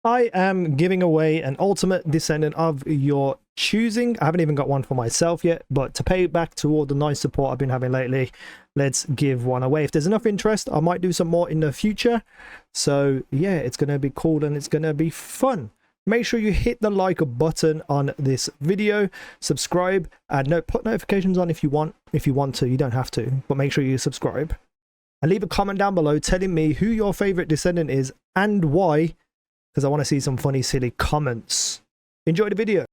I am giving away an ultimate Descendant of your choosing. I haven't even got one for myself yet, but to pay back to all the nice support I've been having lately, let's give one away. If there's enough interest, I might do some more in the future. So yeah, it's going to be cool and it's going to be fun. Make sure you hit the like button on this video, subscribe, and put notifications on if you want. If you want to, you don't have to, but make sure you subscribe. And leave a comment down below telling me who your favorite Descendant is and why, because I want to see some funny, silly comments. Enjoy the video.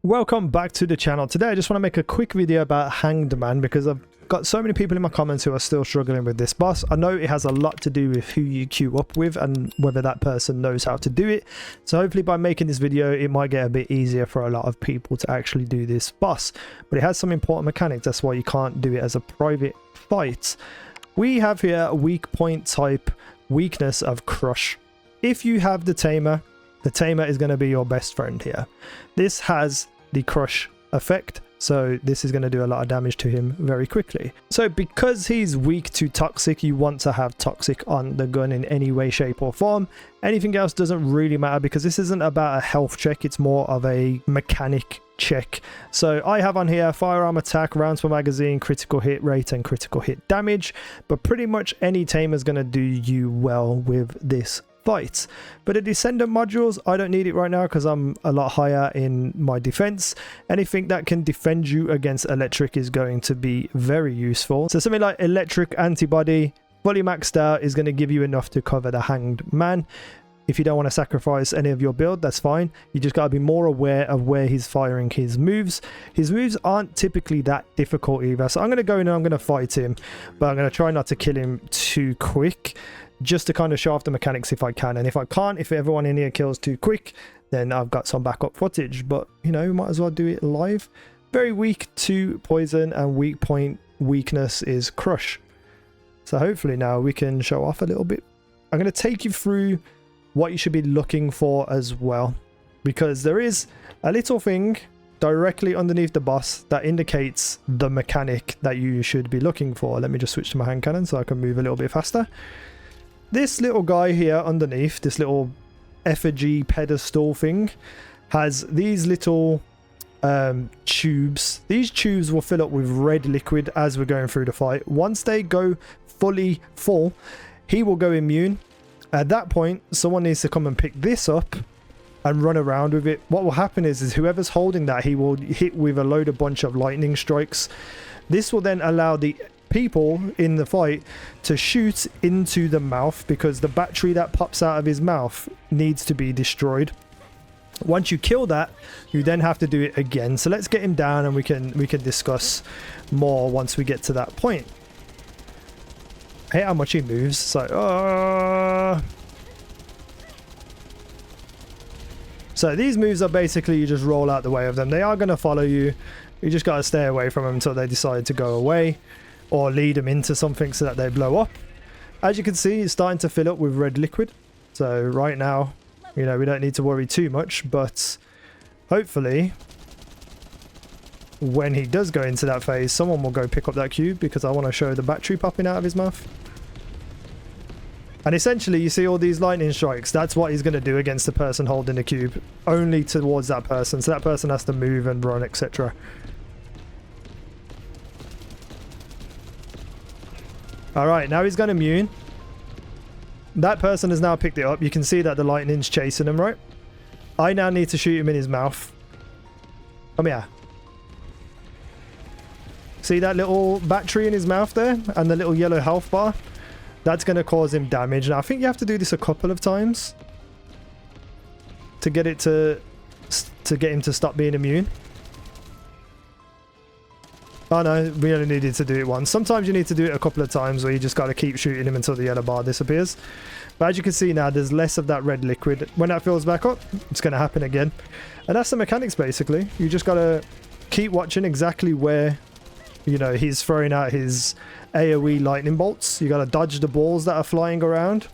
Welcome back to the channel. Today I just want to make a quick video about Hanged Man because I've got so many people in my comments who are still struggling with this boss. I know it has a lot to do with who you queue up with and whether that person knows how to do it. So hopefully by making this video it might get a bit easier for a lot of people to actually do this boss. But it has some important mechanics, that's why you can't do it as a private fight. We have here a weak point type weakness of Crush. If you have the tamer is going to be your best friend here. This has the Crush effect, so this is going to do a lot of damage to him very quickly. So because he's weak to toxic, you want to have toxic on the gun in any way, shape or form. Anything else doesn't really matter because this isn't about a health check, it's more of a mechanic check. So I have on here firearm attack, rounds per magazine, critical hit rate and critical hit damage, but pretty much any tamer is going to do you well with this fight. But the Descendant modules, I don't need it right now because I'm a lot higher in my defense. Anything that can defend you against electric is going to be very useful. So something like electric antibody fully maxed out is going to give you enough to cover the Hanged Man. If you don't want to sacrifice any of your build, that's fine. You just got to be more aware of where he's firing his moves. His moves aren't typically that difficult either, so I'm going to go in and I'm going to fight him, but I'm going to try not to kill him too quick, just to kind of show off the mechanics if I can. And if I can't, if everyone in here kills too quick, then I've got some backup footage. But you know, might as well do it live. Very weak to poison and weak point weakness is Crush. So hopefully now we can show off a little bit. I'm going to take you through what you should be looking for as well, because there is a little thing directly underneath the boss that indicates the mechanic that you should be looking for. Let me just switch to my hand cannon so I can move a little bit faster. This little guy here underneath, this little effigy pedestal thing, has these little tubes. These tubes will fill up with red liquid as we're going through the fight. Once they go fully full, he will go immune. At that point, someone needs to come and pick this up and run around with it. What will happen is whoever's holding that, he will hit with a bunch of lightning strikes. This will then allow the people in the fight to shoot into the mouth, because the battery that pops out of his mouth needs to be destroyed. Once you kill that, you then have to do it again. So let's get him down and we can discuss more once we get to that point. I hate how much he moves. So so these moves are basically you just roll out the way of them. They are going to follow you. You just got to stay away from them until they decide to go away, or lead them into something so that they blow up. As you can see, it's starting to fill up with red liquid. So right now, you know, we don't need to worry too much, but hopefully when he does go into that phase, someone will go pick up that cube, because I want to show the battery popping out of his mouth. And essentially you see all these lightning strikes. That's what he's going to do against the person holding the cube, only towards that person. So that person has to move and run, etc. Alright, now he's gone immune. That person has now picked it up. You can see that the lightning's chasing him, right? I now need to shoot him in his mouth. Come here. See that little battery in his mouth there? And the little yellow health bar? That's going to cause him damage. Now, I think you have to do this a couple of times to get it to get him to stop being immune. Oh no, we only needed to do it once. Sometimes you need to do it a couple of times where you just got to keep shooting him until the yellow bar disappears. But as you can see now, there's less of that red liquid. When that fills back up, it's going to happen again. And that's the mechanics basically. You just got to keep watching exactly where, you know, he's throwing out his AoE lightning bolts. You got to dodge the balls that are flying around.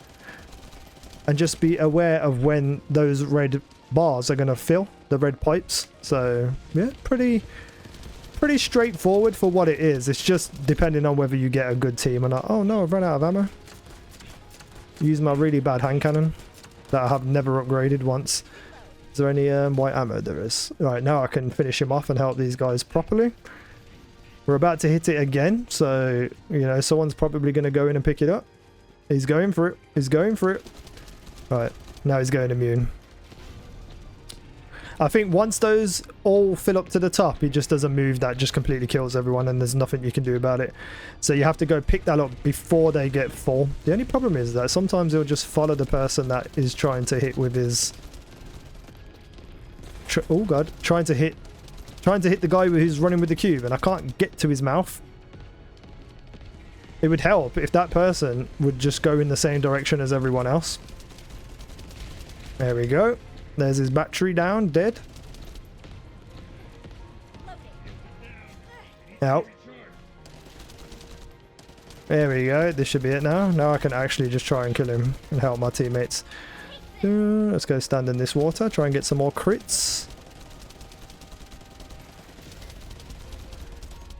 And just be aware of when those red bars are going to fill, the red pipes. So, yeah, pretty pretty straightforward for what it is. It's just depending on whether you get a good team or not. Oh no, I've run out of ammo. Use my really bad hand cannon that I have never upgraded once. Is there any white ammo? There is. Right, now I can finish him off and help these guys properly. We're about to hit it again, so, you know, someone's probably going to go in and pick it up. He's going for it. He's going for it. Right, now he's going immune. I think once those all fill up to the top, he just does a move that just completely kills everyone and there's nothing you can do about it. So you have to go pick that up before they get full. The only problem is that sometimes he'll just follow the person that is trying to hit with his... oh god, trying to hit the guy who's running with the cube, and I can't get to his mouth. It would help if that person would just go in the same direction as everyone else. There we go. There's his battery down, dead. Out. There we go. This should be it now. Now I can actually just try and kill him and help my teammates. Let's go stand in this water. Try and get some more crits.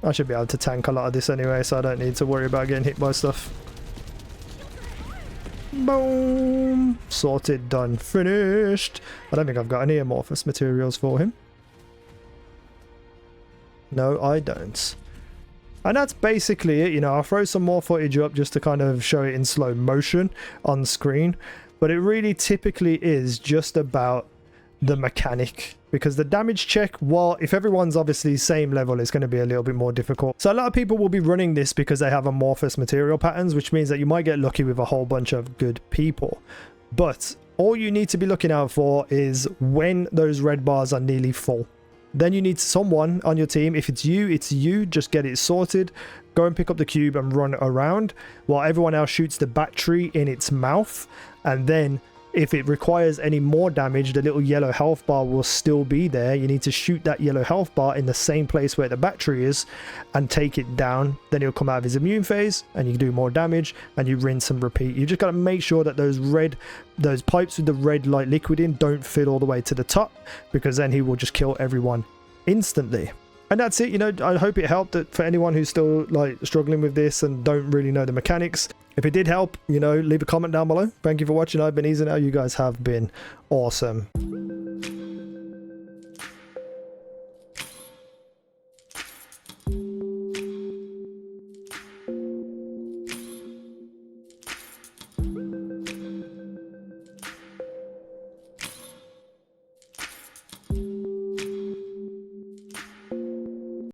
I should be able to tank a lot of this anyway, so I don't need to worry about getting hit by stuff. Boom! Sorted, done, finished. I don't think I've got any amorphous materials for him. No, I don't. And that's basically it. You know, I'll throw some more footage up just to kind of show it in slow motion on screen. But it really typically is just about the mechanic, because the damage check, while if everyone's obviously same level, is going to be a little bit more difficult. So a lot of people will be running this because they have amorphous material patterns, which means that you might get lucky with a whole bunch of good people. But all you need to be looking out for is when those red bars are nearly full. Then you need someone on your team. If it's you, just get it sorted. Go and pick up the cube and run around while everyone else shoots the battery in its mouth. And then if it requires any more damage, the little yellow health bar will still be there. You need to shoot that yellow health bar in the same place where the battery is and take it down. Then he'll come out of his immune phase and you do more damage and you rinse and repeat. You just got to make sure that those pipes with the red light liquid in don't fill all the way to the top, because then he will just kill everyone instantly. And that's it. You know, I hope it helped for anyone who's still like struggling with this and don't really know the mechanics. If it did help, you know, leave a comment down below. Thank you for watching. I've been easynow. You guys have been awesome.